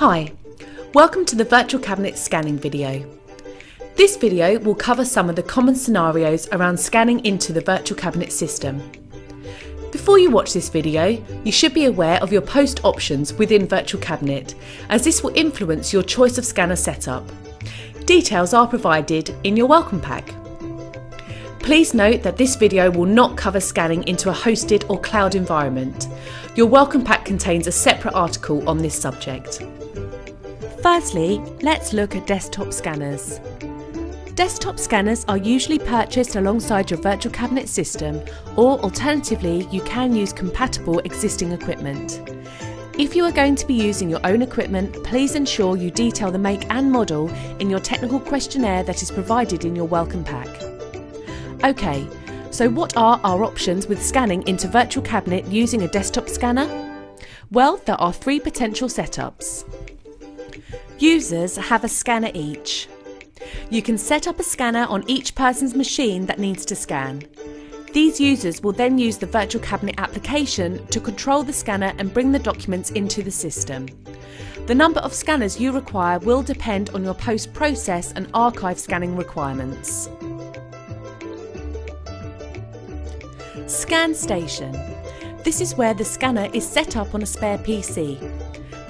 Hi, welcome to the virtual cabinet scanning video. This video will cover some of the common scenarios around scanning into the virtual cabinet system. Before you watch this video, you should be aware of your post options within Virtual Cabinet, as this will influence your choice of scanner setup. Details are provided in your welcome pack. Please note that this video will not cover scanning into a hosted or cloud environment. Your welcome pack contains a separate article on this subject. Firstly, let's look at desktop scanners. Desktop scanners are usually purchased alongside your virtual cabinet system, or alternatively, you can use compatible existing equipment. If you are going to be using your own equipment, please ensure you detail the make and model in your technical questionnaire that is provided in your welcome pack. Okay, so what are our options with scanning into virtual cabinet using a desktop scanner? Well, there are three potential setups. Users have a scanner each. You can set up a scanner on each person's machine that needs to scan. These users will then use the virtual cabinet application to control the scanner and bring the documents into the system. The number of scanners you require will depend on your post-process and archive scanning requirements. Scan station. This is where the scanner is set up on a spare PC.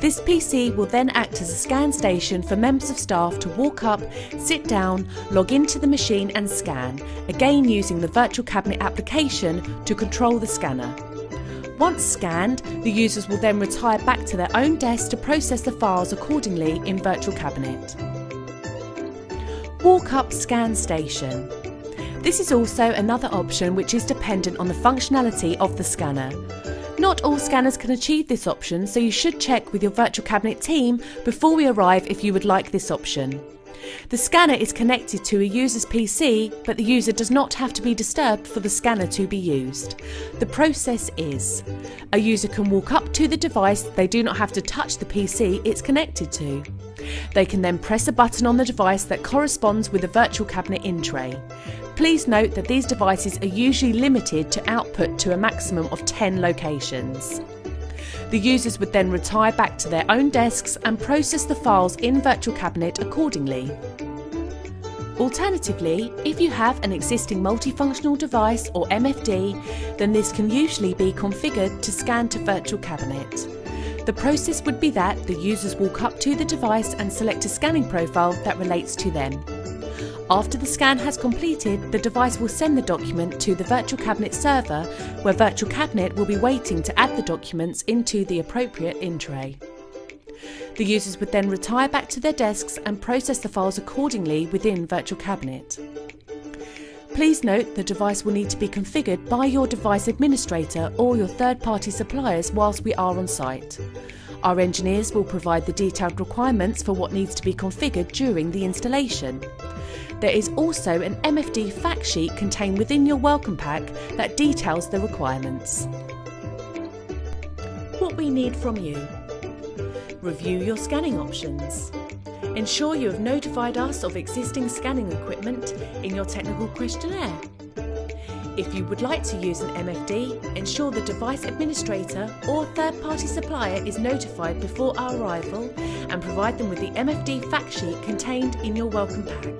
This PC will then act as a scan station for members of staff to walk up, sit down, log into the machine and scan, again using the virtual cabinet application to control the scanner. Once scanned, the users will then retire back to their own desk to process the files accordingly in virtual cabinet. Walk up scan station. This is also another option which is dependent on the functionality of the scanner. Not all scanners can achieve this option, so you should check with your virtual cabinet team before we arrive if you would like this option. The scanner is connected to a user's PC, but the user does not have to be disturbed for the scanner to be used. The process is: a user can walk up to the device, they do not have to touch the PC it's connected to. They can then press a button on the device that corresponds with the virtual cabinet in tray. Please note that these devices are usually limited to output to a maximum of 10 locations. The users would then retire back to their own desks and process the files in Virtual Cabinet accordingly. Alternatively, if you have an existing multifunctional device or MFD, then this can usually be configured to scan to Virtual Cabinet. The process would be that the users walk up to the device and select a scanning profile that relates to them. After the scan has completed, the device will send the document to the Virtual Cabinet server, where Virtual Cabinet will be waiting to add the documents into the appropriate in tray. The users would then retire back to their desks and process the files accordingly within Virtual Cabinet. Please note the device will need to be configured by your device administrator or your third-party suppliers whilst we are on site. Our engineers will provide the detailed requirements for what needs to be configured during the installation. There is also an MFD fact sheet contained within your welcome pack that details the requirements. What we need from you: review your scanning options. Ensure you have notified us of existing scanning equipment in your technical questionnaire. If you would like to use an MFD, ensure the device administrator or third-party supplier is notified before our arrival and provide them with the MFD fact sheet contained in your welcome pack.